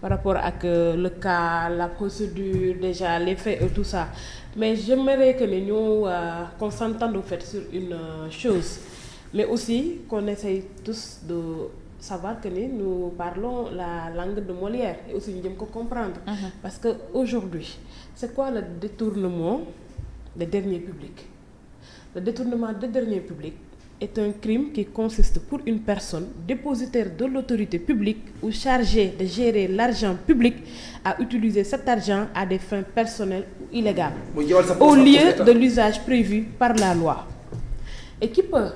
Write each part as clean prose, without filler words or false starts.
par rapport ak le cas la procédure déjà les faits et tout ça mais j'aimerais que ñu qu'on s'entende au fait sur une chose mais aussi qu'on essaye tous de savoir que nous parlons la langue de Molière et aussi ñu jëm ko comprendre. Parce que aujourd'hui c'est quoi le détournement des deniers publics? Le détournement des deniers publics est un crime qui consiste pour une personne dépositaire de l'autorité publique ou chargée de gérer l'argent public à utiliser cet argent à des fins personnelles ou illégales au lieu de l'usage prévu par la loi. Et qui peut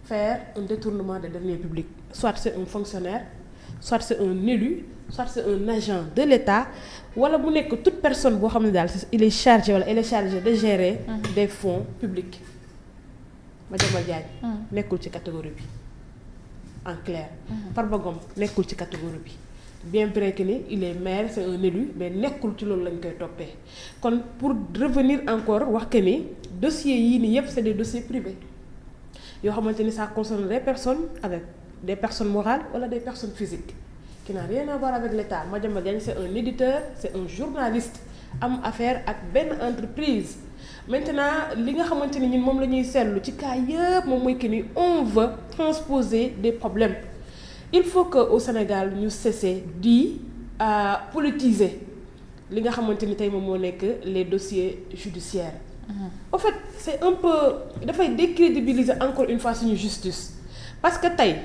faire un détournement des deniers publics? Soit c'est un fonctionnaire, soit c'est un élu, soit c'est un agent de l'État, wala bu nekk toute personne boo xam ne daal il est chargé wala elle est chargée de gérer des fonds publics. Madiambal Diagne nekkul ci catégorie bi en clair. Farba Ngom nekkul ci catégorie bi bien vrai que ni il est maire c'est un élu mais nekkul ci loolu lañ koy toppee kon pour revenir encore wax que ni dossiers yii nii yëpp c'est des dossiers privés yoo xamante ni ça concerne des personnes avec des personnes morales wala des personnes physiques qui n'a rien à voir avec l'État. Madiambal Diagne c'est un éditeur c'est un journaliste am affaire ak benn entreprise. Maintenant li nga xamante ni ñun moom la ñuy seetlu ci cas yëpp moom mooy que ni on veut transposer des problèmes. Il faut que au Sénégal ñu cesser di politiser li nga xamante ni tey moom moo nekk les dossiers judiciaires. En fait c'est un peu dafay décrédibiliser encore une fois suñu justice parce que tey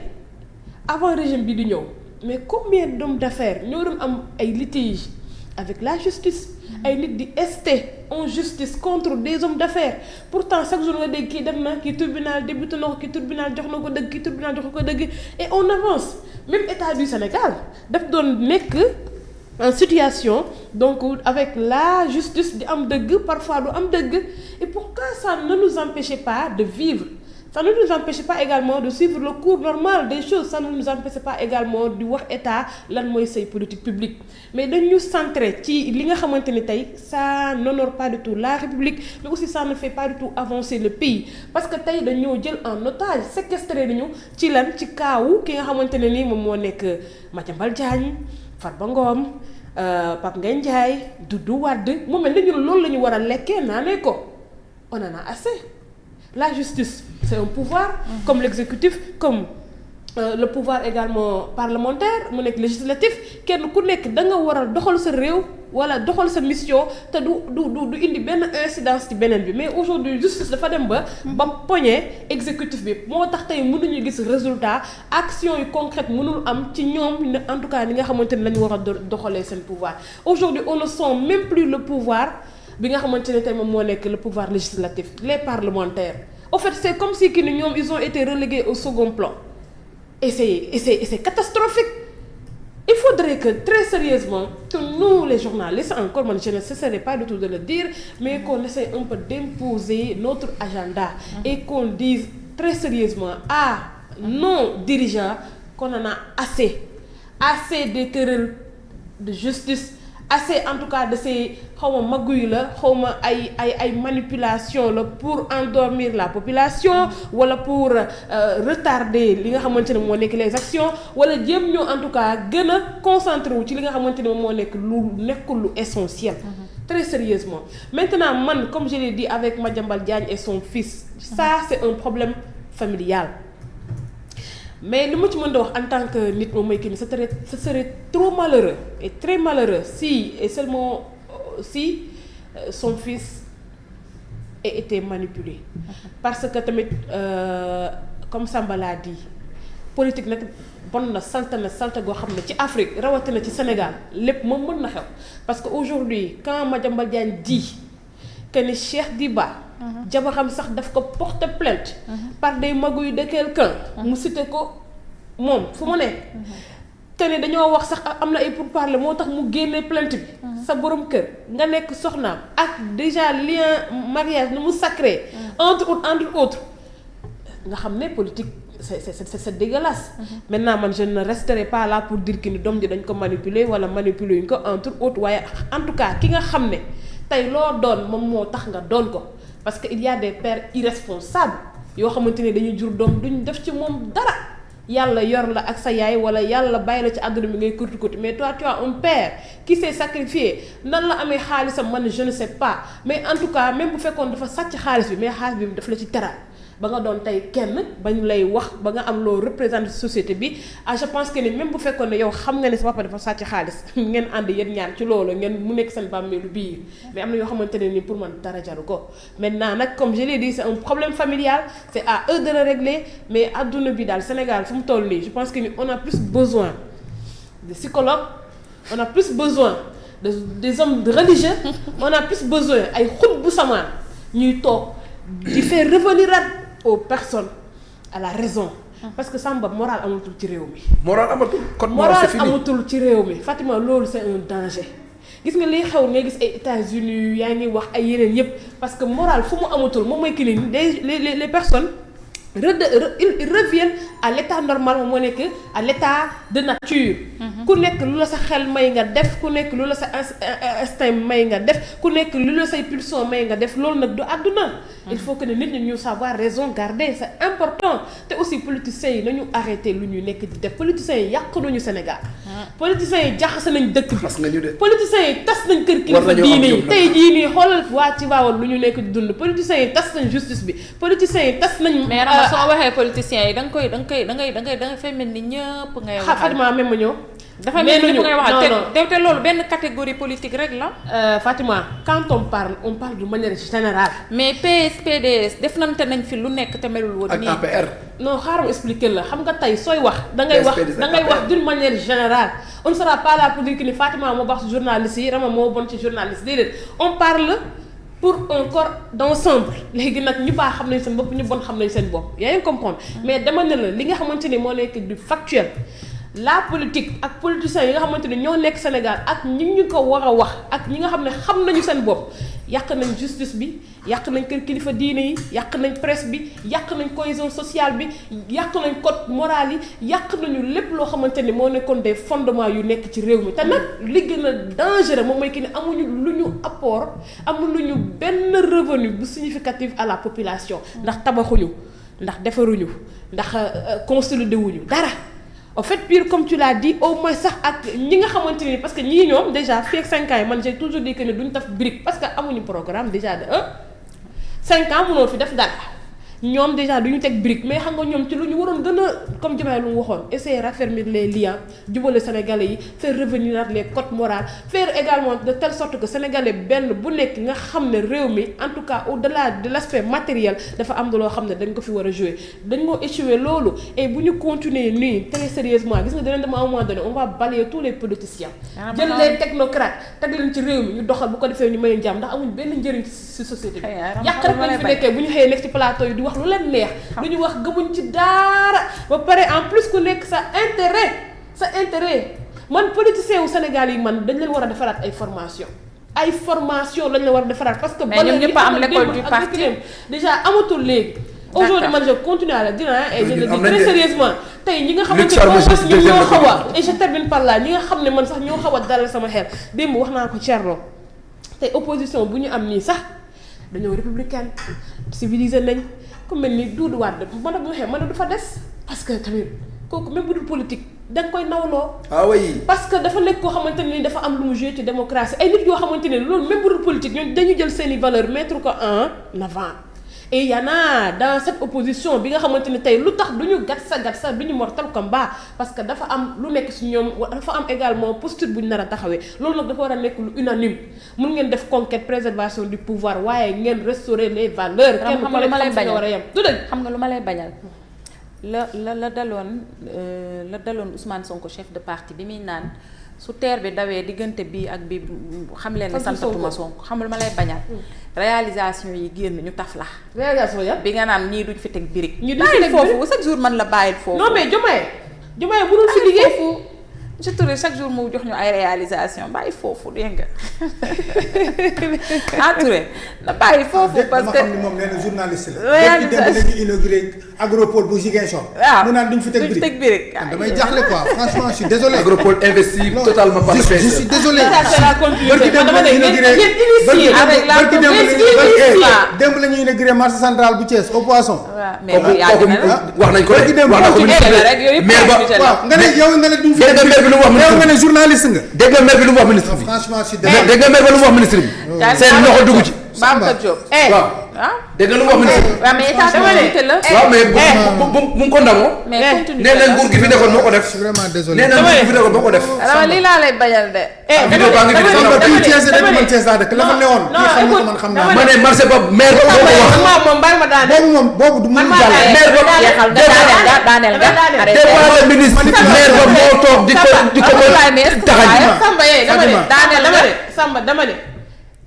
avant régime bi di ñëw mais combien d'hommes d'affaires ñoo doon am ay litiges avec la justice. ay nit di ester en justice contre des hommes d'affaires pourtant chaque jour nga dégg kii dem na kii tribunal débuté na ko kii tribunal jox na ko dëgg kii tribunal jox na ko dëgg et on avance même état du Sénégal daf doon nekk en situation donc avec la justice di am dëgg parfois du am dëgg et pourquoi ça ne nous empêchait pas de vivre. Ça ne nous empêche pas également de suivre le cours normal des choses, ça ne nous empêche pas également di wax état lan mooy say politique publique mais dañu centré ci li nga xamante ni tey ça n'honore pas du tout la République mais aussi ça ne fait pas du tout avancer le pays parce que tey dañoo jël en otage séquestré nañu ci lan ci kaawu ki nga xamante ne ni moom moo nekk Madiambal Diagne Farba Ngom Pape Ngagne Ndiaye Doudou Wade mu mel ni ñun loolu la ñu war a lekkee naa ne ko on en a assez. La justice c'est un pouvoir comme l'exécutif comme le pouvoir également parlementaire mu nekk législatif kenn ku nekk da nga war a doxal sa réew wala doxal sa mission te du indi benn incidence ci beneen bi mais aujourd'hui justice dafa dem ba poñe exécutif bi moo tax tey mënuñu gis résultat action yu concrète mënul am ci ñoom en tout cas ni nga xamante ni lañu war a doxalee seen pouvoir aujourd'hui on ne sent même plus le pouvoir bi nga xamante ne tey moom moo nekk le pouvoir législatif les parlementaires en fait c'est comme si que ni ñoom ils ont été relégués au second plan et c'est catastrophique. Il faudrait que très sérieusement que nous les journalistes encore man je ne cesserai pas du tout de le dire mais qu'on essaie un peu d'imposer notre agenda et qu'on dise très sérieusement à nos dirigeants qu'on en a assez des querelles de justice assez en tout cas de ces xawma maguy la xawma ay manipulation la pour endormir la population wala pour retarder li nga xamante ne moo nekk les actions wala jéem ñoo en tout cas gën a concentré wu ci li nga xamante ne moom moo nekk lu nekkul lu essentiel. Très sérieusement maintenant man comme je l'ai dit avec Madiambal Diagne et son fils ça c'est un problème familial. Mais li ma ci mën a wax en tant que nit moom mooy que ni ce serait trop malheureux et très malheureux si et seulement si son fils ait été manipulé parce que tamit comme Samba l'a dit politique nag bon na salte goo xam ne ci Afrique rawatina ci Sénégal lépp moom mën na xew parce que aujourd'hui quand Madiambal Diagne dit que ni Cheikh Diba jabaram sax daf ko porter plainte par des magouilles de quelqu'un mu cité ko moom fu mu nekk te ne dañoo wax sax am na ay pourparlers moo tax mu génne plainte bi sa borom kër nga nekk soxnaam ak déjà lien mariage nu mu sacré entre autres nga xam ne politique c'est dégueulasse. Maintenant man je ne resterai pas là pour dire que ni doom ji dañ ko manipuler wala manipuler ñu ko entre autres waaye en tout cas ki nga xam ne tey loo doon moom moo tax nga doon ko parce que il y a des pères irresponsables yoo xamante ne dañuy jur doom duñ def ci moom dara yàlla yor la ak sa yaay wala yàlla bàyyi la ci àdduna bi ngay kurti kurti mais toi tu as un père qui s'est sacrifié nan la amee xaalisam man je ne sais pas mais en tout cas même bu fekkoon dafa sàcc xaalis bi mais xaalis bi daf la ci teral ba nga doon tey kenn bañ lay wax ba nga am loo représenter société bi je pense que ni même bu fekkoon ne yow xam nga ne sa papa dafa sàcc xaalis ngeen ànd yéen ñaar ci loolu ngeen mu nekk seen bàmmeelu biir mais am na yoo xamante ne ni pour man dara jaru ko maintenant nag comme je l'ai dit c'est un problème familial c'est à eux de le régler mais adduna bi daal Sénégal fu mu toll nii je pense que ni on a plus besoin de psychologues on a plus besoin des hommes religieux on a plus besoin ay xut bu samaan ñuy toog di faire revenir aux personnes à la raison parce que Samba moral amatul ci réew mi. moral amatul kon moral amatul ci réew mi Fatima loolu c'est un danger gis nga liy xew ngay gis ay États-Unis yaa ngi wax ay yeneen yépp parce que moral fu mu amatul moom mooy que ni les personnes ils reviennent à l'état normal moom moo nekk à l'état de nature. ku nekk lu la sa xel may nga def ku nekk lu la sa instinct may nga def ku nekk lu la say pulsion may nga def loolu nag du àdduna. il faut que ne nit ñi ñu savoir raison garder c'est important te aussi politiciens yi nañu arrêter lu ñu nekk di def politiciens yi yàq nañu Sénégal. politiciens yi jaxase nañ dëkk bi. parce que ñu de politiciens yi tas nañ kër kilifa diine yi tey jii nii xoolal waa ci waawoon lu ñu nekk di dund politiciens yi tas nañ justice bi politiciens yi tas nañ. mais Rama soo waxee politiciens yi da nga fay mel ni ñëpp ngay wax. Fatima même ma ñëw. dafa mel ni ñëpp ngay wax te loolu benn catégorie politique rek la. Fatima quand on parle de manière générale. mais PS PDS deflante nañ fi lu nekk te melul woon nii. ak APR. non xaaral ma expliquer la xam nga tey sooy wax. da ngay wax d'une manière générale. on ne sera pas là pour dire que ni Fatima moo baax ci journaliste yi Rama moo bon ci journaliste déedéet on parle. pour un corps d'ensemble léegi nag ñu baax xam nañ seen bopp ñu bon xam nañ seen bopp yaa ngi comprendre mais dama ne la li nga xamante ni moo nekk du factuel la politique ak politiciens yi nga xamante ni ñoo nekk Sénégal ak ñi ñu ko war a wax ak ñi nga xam ne xam nañu seen bopp yàq nañ justice bi yàq nañ kër kilifa diine yi yàq nañ presse bi yàq nañ cohésion sociale bi yàq nañ code moral yi yàq nañu lépp loo xamante ni moo nekkoon des fondements yu nekk ci réew mi te nag li gën a dangereux moom mooy que ni amuñu lu ñu apport amuñu benn revenu bu significatif à la population ndax tabaxuñu ndax defaruñu ndax consolider wuñu dara. en fait pire comme tu l'as dit au moins sax ak ñi nga xamante ni parce que ñii ñoom déjà fii ak 5 ans yi man j'ai toujours dit que ne duñ def brique parce que amuñu programme déjà de 5 ans mënoo fi def dara ñoom déjà duñu teg brique mais xam nga ñoom ci lu ñu waroon gën a comme Diomaye lu mu waxoon essayer raffermir les liens jubale sénégalais yi faire revenir les codes moraux faire également de telle sorte que sénégalais benn bu nekk nga xam ne réew mi en tout cas au-delà de l'aspect matériel dafa am loo xam ne dañ ko fi war a jouer dañ moo échouer loolu et bu ñu continuer nii très sérieusement gis nga dinañ dem à un moment donné on va balayer tous les politiciens jël les technocrates teg leen ci réew mi ñu doxal bu ko defee ñu may jàmm ndax amuñ benn njëriñ ci société bi yàq rek lañ fi nekkee bu ñu xëyee nekk ci plateau yi di wax lu leen neex lu ñu wax gëmuñ ci dara ba pare en plus ku nekk sa intérêt man politicien wu Sénégal yi man dañ leen war a defaraat ay formation lañ la war a defaraat parce que mais ñoom ñëpp am l'école du parti déjà amatul léegi aujourd'hui man je continue à le dire et je le dis très sérieusement tey ñi nga xamante ne ñoo xaw a et je termine par là ñi nga xam ne man sax ñoo xaw a dalal sama xel démb wax naa ko Thierno tey opposition bu ñu am nii sax dañoo républicaine civilisé nañ ku mel ni Doudou Wade man bu waxee man du fa des parce que tamit kooku même bu dul politique danga koy nawloo. ah oui parce que dafa nekk koo xamante ne dafa am lu mu joué ci démocratie ay nit yoo xamante ne loolu même bu dul politique ñoom dañu jël seeni valeur mettre ko en avant. et y en a dans cette opposition bi nga xamante ne tey lu tax du ñu gatsa du ñu mortal combat parce que dafa am lu nekk ci ñoom dafa am également posture bu ñu nar a taxawee loolu nag dafa war a nekk lu unanime mun ngeen def conquête préservation du pouvoir waaye ngeen restaurer les valeurs. kenn ku nekk xam fi nga war a yem du dëgg. xam nga lu ma lay bañal. la daloon Ousmane Sonko chef de parti bi muy naan su teer bi dawee diggante bii ak bii xam leen ne santatuma Sonko xam nga lu ma lay bañal. réalisation yi génn ñu taf la. réalisation ya bi nga naan ñii duñ fi teg birig. ñu duñ fi teg foofu chaque jour man la bàyyil foofu. non mais Diomaye mënul fi liggéey monsieur Touré chaque jour mu jox ñu ay réalisation bàyyi foofu dégg nga ah Touré na bàyyi foofu parce que dama xam ni moom nee na journaliste la. réalisation dem nañu inauguré agropole bu Ziguinchor. waaw mu naan duñ fi teg brique damay jaaxle quoi franchement je suis désolé. agropole investi totalement par le PS. je suis désolé. démb la ñu inauguré marché central bu Thiès au poisson. mais wax nañ ko rek wax na ko maire ba waaw nga ne yow nga ne duñ fi dégg nga maire bi lu mu wax ministre yow nga ne journaliste nga. dégg nga maire bi lu mu wax ministre bi. franchement je suis désolé. dégg nga maire ba lu mu wax ministre bi. seen loxo dugg ci. Babacar Diop. waaw dégg nga lu mu wax ministre bi. waaw mais état de la. waaw mais bu mu ko ndamoo. mais continue nee na nguur gi fi nekkoon moo ko def. je suis vraiment désolé. nee na nguur gi fi nekkoon moo ko def. dama lii laa lay bañal de. vidéo baa ngi fi Samba kii Thiès rek man Thiès laa dëkk la fa newoon. kii xam na ko man xam naa. ma ne marché ba maire ba moo ko wax. boobu du mënul jàll. maire ba daaneel nga devant le ministre maire ba moo toog di ko taxañ. Samba dama ne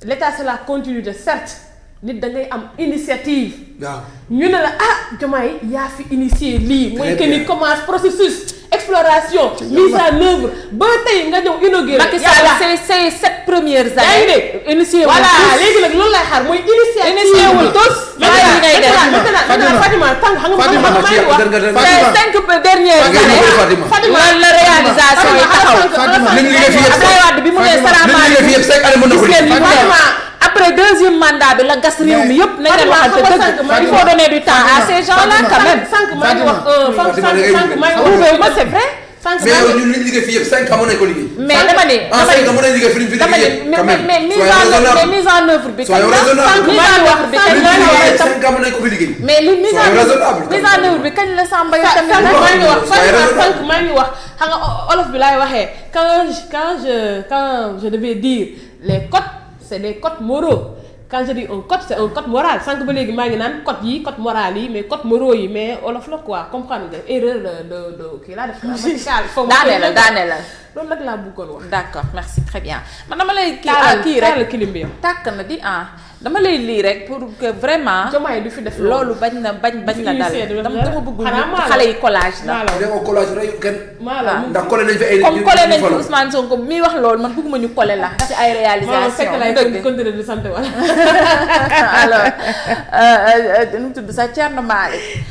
l'état c'est la continuité certes nit da ngay am initiative. waaw ñu ne la Diomaye yaa fi initié lii. mooy que ni commence processus exploration. mise en œuvre ba tey nga ñëw inauguré. Macky Sall c'est 7 premières années. yaa ngi dégg initié wul voilà léegi nag loolu lay xaar mooy initiative. initié wul tous. maintenant Fatima tànk xam nga maa ngi wax. c'est 5 dernières années. Fatima la réalisation yi taxaw. li ñu liggéey fii yëpp Abdoulaye Wade bi mu nee salaamaaleykum. li ñu liggéey fii yëpp 5 années mën na ko liggéey. Après deuxième mandat bi la gas réew mi yëpp nañ leen waxante dëgg il faut donner du temps à ces gens là quand même. sànq maa ngi wax sànq maa ngi wax c'est vrai. mais yow ñun li ñu liggéey fii yëpp 5 ans mën nañ ko liggéey. mais dama ne mën nañ liggéey fi ñu fi liggéey yëpp quand même. mais mise en œuvre bi. soyons raisonnables mise en œuvre bi kañ la 5 ans mën nañ ko fi liggéey. mais li mise en œuvre bi kañ la Samba yow tamit. maa ngi wax sànq maa ngi wax xam nga olof bi laay waxee quand je devais dire les codes c'est des codes moraux. Quand je dis un code c'est un code moral sànq ba léegi maa ngi naan code yi code moral yi mais code moraux yi mais olof la quoi comprendre nga erreur de kii laa def. daaneel la loolu nag laa bëggoon wax. d'accord merci très bien man dama lay. kii rek kilim bi yow. tàkk na di dama lay lii rek pour que vraiment. Diomaye du fi def loolu bañ la dal dama bëgg xale yi collage la. ko collage reyul kenn. ndax collé nañ fi ay. comme collé nañ fi Ousmane Sonko mi wax loolu man bëgguma ñu collé la ci ay réalisation dëgg continuer di sant wala. alors nu mu tudd sax Thierno Malick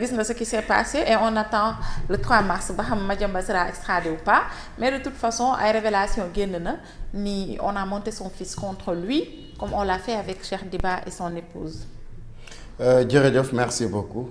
gis nga ce qui s'est passé et on attend le 3 mars ba xam Madiambal sera extradé ou pas mais de toute façon ay révélation génn na ni on a monté son fils contre lui comme on l'a fait avec Cheikh Diba et son épouse. Jërëjëf merci beaucoup.